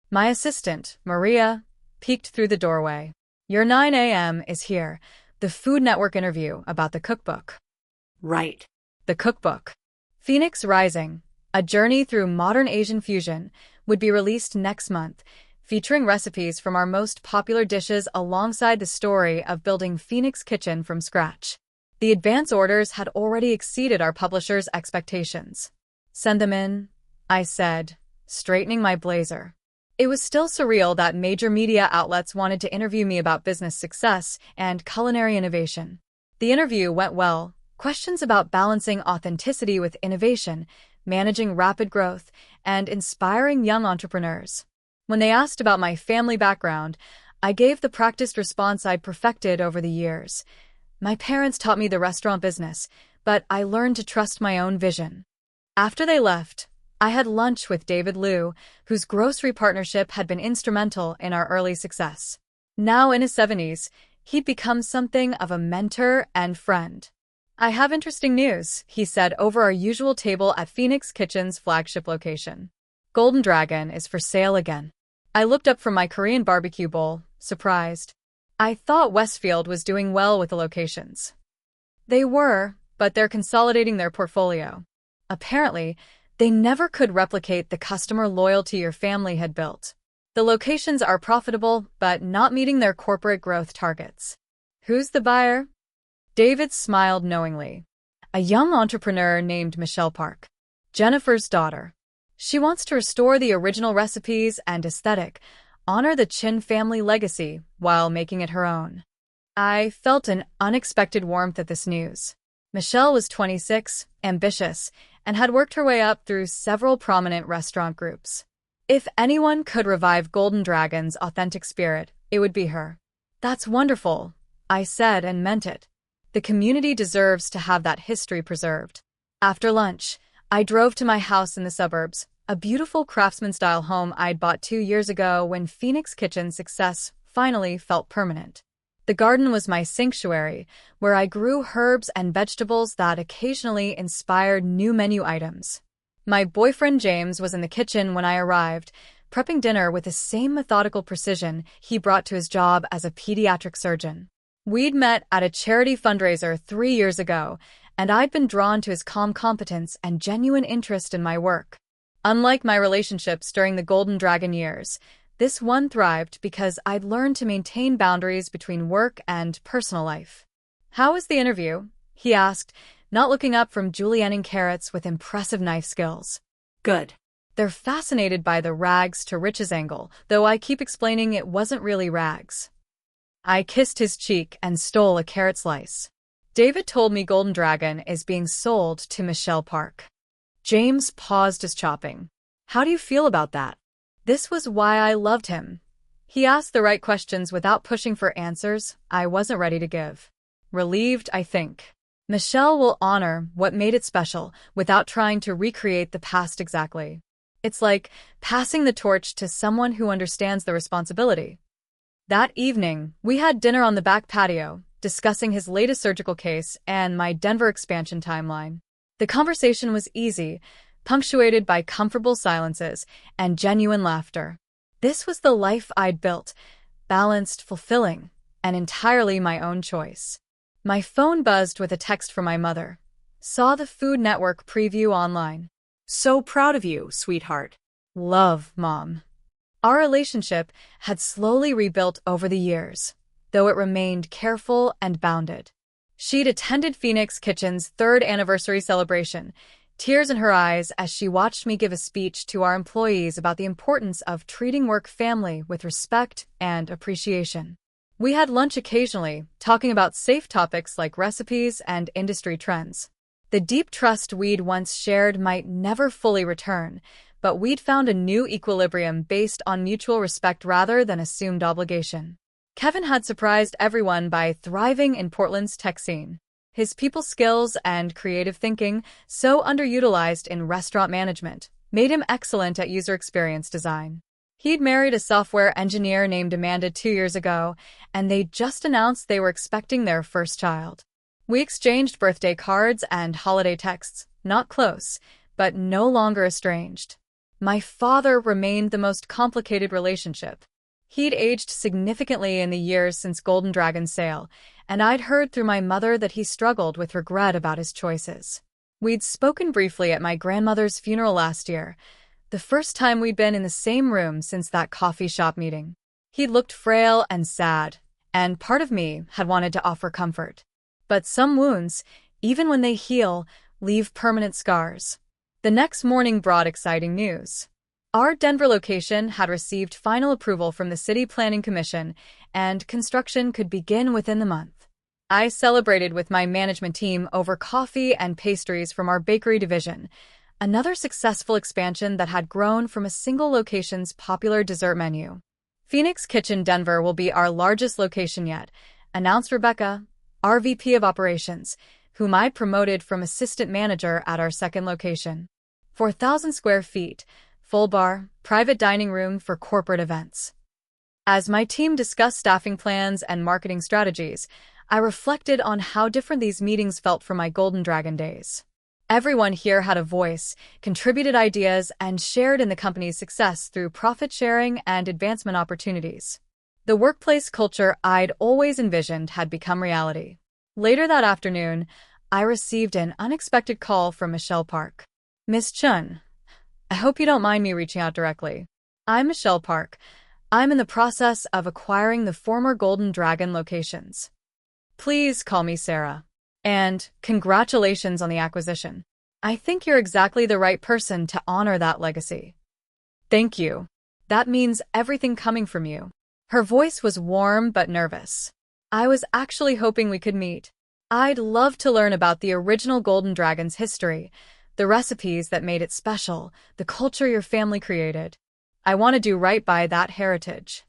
My assistant, Maria, peeked through the doorway. Your 9 a.m. is here, the Food Network interview about the cookbook. Right. The cookbook. Phoenix Rising, a journey through modern Asian fusion, would be released next month, featuring recipes from our most popular dishes alongside the story of building Phoenix Kitchen from scratch. The advance orders had already exceeded our publisher's expectations. Send them in, I said, straightening my blazer. It was still surreal that major media outlets wanted to interview me about business success and culinary innovation. The interview went well. Questions about balancing authenticity with innovation, managing rapid growth, and inspiring young entrepreneurs. When they asked about my family background, I gave the practiced response I'd perfected over the years. My parents taught me the restaurant business, but I learned to trust my own vision. After they left, I had lunch with David Liu, whose grocery partnership had been instrumental in our early success. Now in his 70s, he'd become something of a mentor and friend. "I have interesting news," he said over our usual table at Phoenix Kitchen's flagship location. "Golden Dragon is for sale again." I looked up from my Korean barbecue bowl, surprised. I thought Westfield was doing well with the locations. They were, but they're consolidating their portfolio. Apparently, they never could replicate the customer loyalty your family had built. The locations are profitable, but not meeting their corporate growth targets. "Who's the buyer?" David smiled knowingly. "A young entrepreneur named Michelle Park. Jennifer's daughter. She wants to restore the original recipes and aesthetic, honor the Chin family legacy while making it her own." I felt an unexpected warmth at this news. Michelle was 26, ambitious, and had worked her way up through several prominent restaurant groups. If anyone could revive Golden Dragon's authentic spirit, it would be her. "That's wonderful," I said and meant it. The community deserves to have that history preserved. After lunch, I drove to my house in the suburbs, a beautiful craftsman-style home I'd bought 2 years ago when Phoenix Kitchen's success finally felt permanent. The garden was my sanctuary, where I grew herbs and vegetables that occasionally inspired new menu items. My boyfriend James was in the kitchen when I arrived, prepping dinner with the same methodical precision he brought to his job as a pediatric surgeon. We'd met at a charity fundraiser 3 years ago, and I'd been drawn to his calm competence and genuine interest in my work. Unlike my relationships during the Golden Dragon years, this one thrived because I'd learned to maintain boundaries between work and personal life. "How was the interview?" he asked, not looking up from julienning carrots with impressive knife skills. Good. They're fascinated by the rags to riches angle, though I keep explaining it wasn't really rags. I kissed his cheek and stole a carrot slice. "David told me Golden Dragon is being sold to Michelle Park." James paused his chopping. "How do you feel about that?" This was why I loved him. He asked the right questions without pushing for answers I wasn't ready to give. Relieved, I think. Michelle will honor what made it special without trying to recreate the past exactly. It's like passing the torch to someone who understands the responsibility. That evening, we had dinner on the back patio, discussing his latest surgical case and my Denver expansion timeline. The conversation was easy, punctuated by comfortable silences and genuine laughter. This was the life I'd built, balanced, fulfilling, and entirely my own choice. My phone buzzed with a text from my mother. "Saw the Food Network preview online. So proud of you, sweetheart." Love, Mom. Our relationship had slowly rebuilt over the years, though it remained careful and bounded. She'd attended Phoenix Kitchen's 3rd anniversary celebration, tears in her eyes as she watched me give a speech to our employees about the importance of treating work-family with respect and appreciation. We had lunch occasionally, talking about safe topics like recipes and industry trends. The deep trust we'd once shared might never fully return, but we'd found a new equilibrium based on mutual respect rather than assumed obligation. Kevin had surprised everyone by thriving in Portland's tech scene. His people skills and creative thinking, so underutilized in restaurant management, made him excellent at user experience design. He'd married a software engineer named Amanda 2 years ago, and they just announced they were expecting their first child. We exchanged birthday cards and holiday texts, not close, but no longer estranged. My father remained the most complicated relationship. He'd aged significantly in the years since Golden Dragon's sale, and I'd heard through my mother that he struggled with regret about his choices. We'd spoken briefly at my grandmother's funeral last year, the first time we'd been in the same room since that coffee shop meeting. He looked frail and sad, and part of me had wanted to offer comfort. But some wounds, even when they heal, leave permanent scars. The next morning brought exciting news. Our Denver location had received final approval from the City Planning Commission, and construction could begin within the month. I celebrated with my management team over coffee and pastries from our bakery division, another successful expansion that had grown from a single location's popular dessert menu. Phoenix Kitchen Denver will be our largest location yet, announced Rebecca, our VP of Operations, whom I promoted from assistant manager at our second location. 4,000 square feet, full bar, private dining room for corporate events. As my team discussed staffing plans and marketing strategies, I reflected on how different these meetings felt from my Golden Dragon days. Everyone here had a voice, contributed ideas, and shared in the company's success through profit sharing and advancement opportunities. The workplace culture I'd always envisioned had become reality. Later that afternoon, I received an unexpected call from Michelle Park. "Miss Chun, I hope you don't mind me reaching out directly. I'm Michelle Park. I'm in the process of acquiring the former Golden Dragon locations. Please call me Sarah. And congratulations on the acquisition. I think you're exactly the right person to honor that legacy." "Thank you. That means everything coming from you." Her voice was warm but nervous. "I was actually hoping we could meet. I'd love to learn about the original Golden Dragon's history, the recipes that made it special, the culture your family created. I want to do right by that heritage."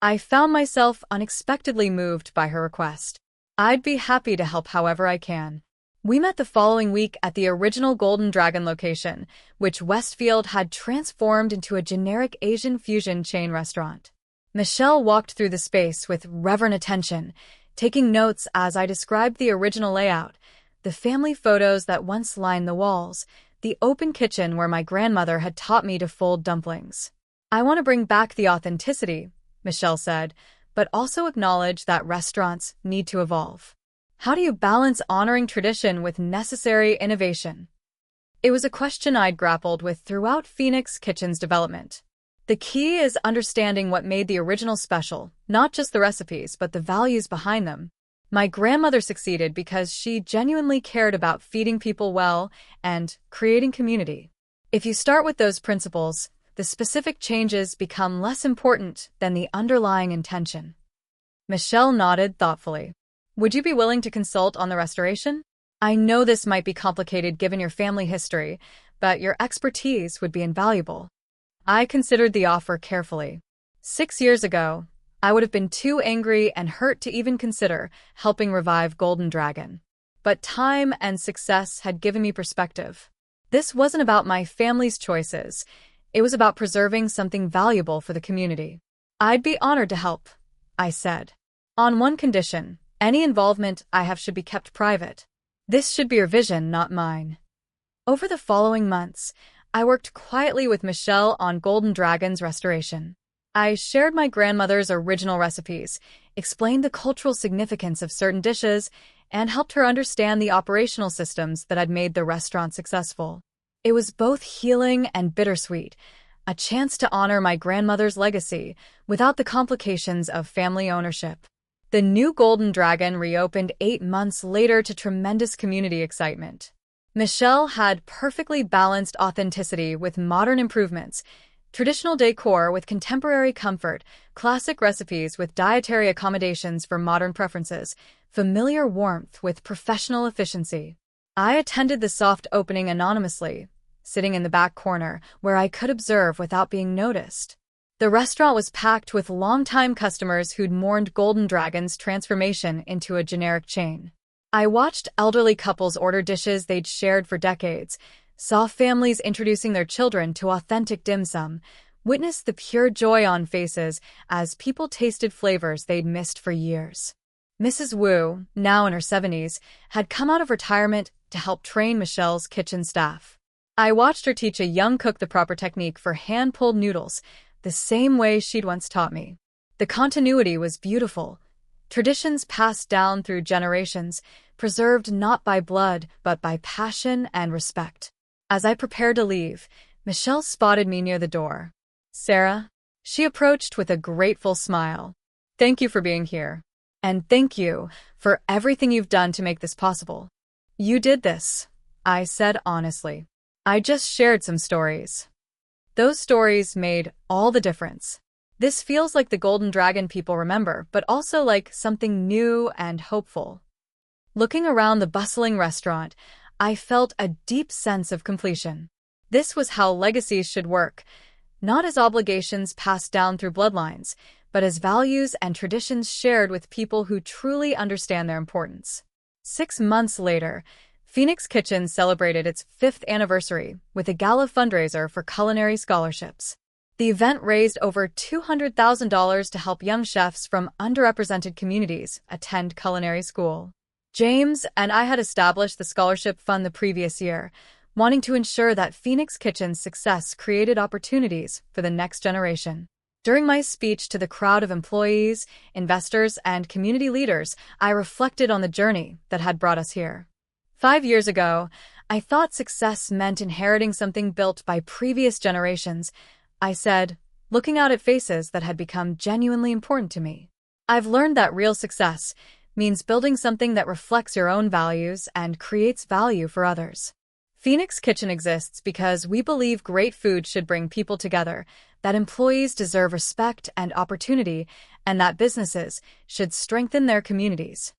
I found myself unexpectedly moved by her request. I'd be happy to help however I can. We met the following week at the original Golden Dragon location, which Westfield had transformed into a generic Asian fusion chain restaurant. Michelle walked through the space with reverent attention, taking notes as I described the original layout, the family photos that once lined the walls, the open kitchen where my grandmother had taught me to fold dumplings. "I want to bring back the authenticity," Michelle said, "but also acknowledge that restaurants need to evolve. How do you balance honoring tradition with necessary innovation?" It was a question I'd grappled with throughout Phoenix Kitchen's development. The key is understanding what made the original special, not just the recipes, but the values behind them. My grandmother succeeded because she genuinely cared about feeding people well and creating community. If you start with those principles, the specific changes become less important than the underlying intention. Michelle nodded thoughtfully. "Would you be willing to consult on the restoration? I know this might be complicated given your family history, but your expertise would be invaluable." I considered the offer carefully. 6 years ago, I would have been too angry and hurt to even consider helping revive Golden Dragon. But time and success had given me perspective. This wasn't about my family's choices. It was about preserving something valuable for the community. "I'd be honored to help," I said. "On one condition, any involvement I have should be kept private. This should be your vision, not mine." Over the following months, I worked quietly with Michelle on Golden Dragon's restoration. I shared my grandmother's original recipes, explained the cultural significance of certain dishes, and helped her understand the operational systems that had made the restaurant successful. It was both healing and bittersweet, a chance to honor my grandmother's legacy without the complications of family ownership. The new Golden Dragon reopened 8 months later to tremendous community excitement. Michelle had perfectly balanced authenticity with modern improvements, traditional decor with contemporary comfort, classic recipes with dietary accommodations for modern preferences, familiar warmth with professional efficiency. I attended the soft opening anonymously, sitting in the back corner where I could observe without being noticed. The restaurant was packed with longtime customers who'd mourned Golden Dragon's transformation into a generic chain. I watched elderly couples order dishes they'd shared for decades, saw families introducing their children to authentic dim sum, witnessed the pure joy on faces as people tasted flavors they'd missed for years. Mrs. Wu, now in her 70s, had come out of retirement to help train Michelle's kitchen staff. I watched her teach a young cook the proper technique for hand-pulled noodles, the same way she'd once taught me. The continuity was beautiful. Traditions passed down through generations, preserved not by blood, but by passion and respect. As I prepared to leave, Michelle spotted me near the door. "Sarah?" She approached with a grateful smile. "Thank you for being here. And thank you for everything you've done to make this possible." "You did this," I said honestly. "I just shared some stories." Those stories made all the difference. This feels like the Golden Dragon people remember, but also like something new and hopeful. Looking around the bustling restaurant, I felt a deep sense of completion. This was how legacies should work, not as obligations passed down through bloodlines, but as values and traditions shared with people who truly understand their importance. 6 months later, Phoenix Kitchen celebrated its 5th anniversary with a gala fundraiser for culinary scholarships. The event raised over $200,000 to help young chefs from underrepresented communities attend culinary school. James and I had established the scholarship fund the previous year, wanting to ensure that Phoenix Kitchen's success created opportunities for the next generation. During my speech to the crowd of employees, investors, and community leaders, I reflected on the journey that had brought us here. 5 years ago, I thought success meant inheriting something built by previous generations, I said, looking out at faces that had become genuinely important to me. I've learned that real success means building something that reflects your own values and creates value for others. Phoenix Kitchen exists because we believe great food should bring people together, that employees deserve respect and opportunity, and that businesses should strengthen their communities.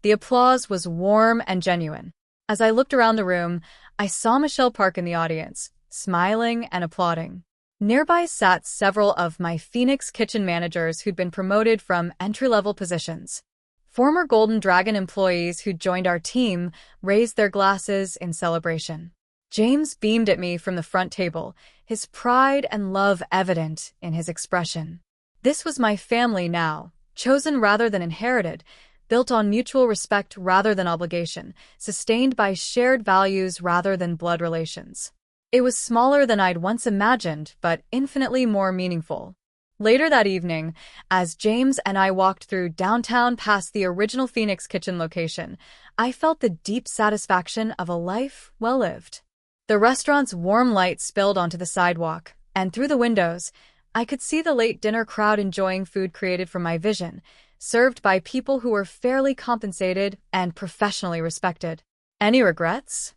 The applause was warm and genuine. As I looked around the room, I saw Michelle Park in the audience, smiling and applauding. Nearby sat several of my Phoenix Kitchen managers who'd been promoted from entry-level positions. Former Golden Dragon employees who'd joined our team raised their glasses in celebration. James beamed at me from the front table, his pride and love evident in his expression. This was my family now, chosen rather than inherited, built on mutual respect rather than obligation, sustained by shared values rather than blood relations. It was smaller than I'd once imagined, but infinitely more meaningful. Later that evening, as James and I walked through downtown past the original Phoenix Kitchen location, I felt the deep satisfaction of a life well lived. The restaurant's warm light spilled onto the sidewalk, and through the windows, I could see the late dinner crowd enjoying food created from my vision, served by people who were fairly compensated and professionally respected. Any regrets?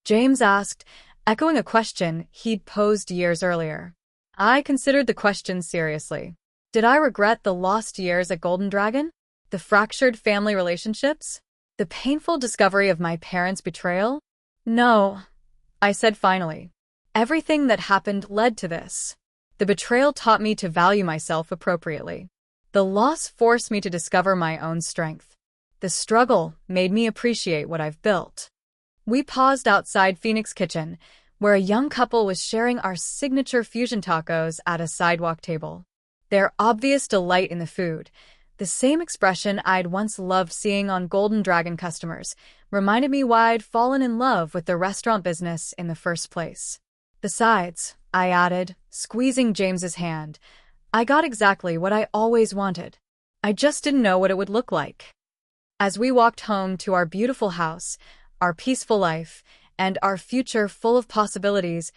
James asked, echoing a question he'd posed years earlier. I considered the question seriously. Did I regret the lost years at Golden Dragon? The fractured family relationships? The painful discovery of my parents' betrayal? No, I said finally. Everything that happened led to this. The betrayal taught me to value myself appropriately. The loss forced me to discover my own strength. The struggle made me appreciate what I've built. We paused outside Phoenix Kitchen, where a young couple was sharing our signature fusion tacos at a sidewalk table. Their obvious delight in the food, the same expression I'd once loved seeing on Golden Dragon customers, reminded me why I'd fallen in love with the restaurant business in the first place. Besides, I added, squeezing James's hand, I got exactly what I always wanted. I just didn't know what it would look like. As we walked home to our beautiful house, our peaceful life, and our future full of possibilities,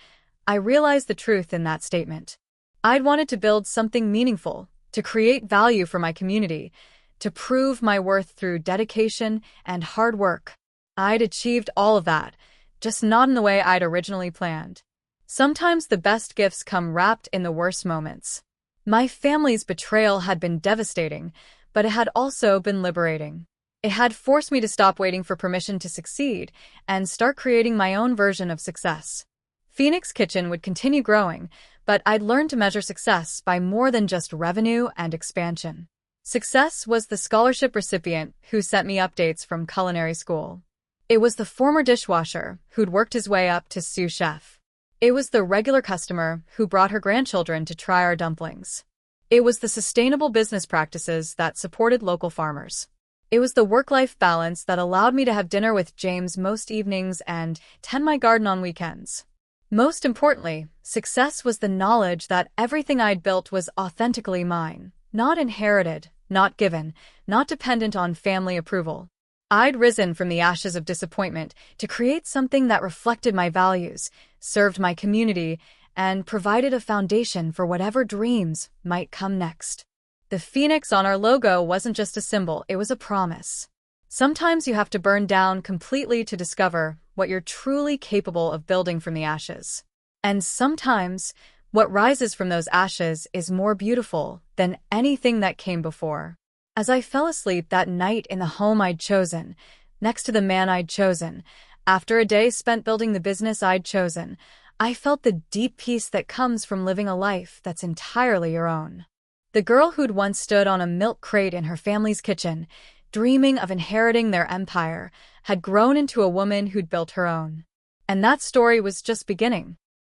I realized the truth in that statement. I'd wanted to build something meaningful, to create value for my community, to prove my worth through dedication and hard work. I'd achieved all of that, just not in the way I'd originally planned. Sometimes the best gifts come wrapped in the worst moments. My family's betrayal had been devastating, but it had also been liberating. It had forced me to stop waiting for permission to succeed and start creating my own version of success. Phoenix Kitchen would continue growing, but I'd learned to measure success by more than just revenue and expansion. Success was the scholarship recipient who sent me updates from culinary school. It was the former dishwasher who'd worked his way up to sous chef. It was the regular customer who brought her grandchildren to try our dumplings. It was the sustainable business practices that supported local farmers. It was the work-life balance that allowed me to have dinner with James most evenings and tend my garden on weekends. Most importantly, success was the knowledge that everything I'd built was authentically mine, not inherited, not given, not dependent on family approval. I'd risen from the ashes of disappointment to create something that reflected my values, served my community, and provided a foundation for whatever dreams might come next. The phoenix on our logo wasn't just a symbol, it was a promise. Sometimes you have to burn down completely to discover what you're truly capable of building from the ashes. And sometimes, what rises from those ashes is more beautiful than anything that came before. As I fell asleep that night in the home I'd chosen, next to the man I'd chosen, after a day spent building the business I'd chosen, I felt the deep peace that comes from living a life that's entirely your own. The girl who'd once stood on a milk crate in her family's kitchen, dreaming of inheriting their empire, had grown into a woman who'd built her own. And that story was just beginning.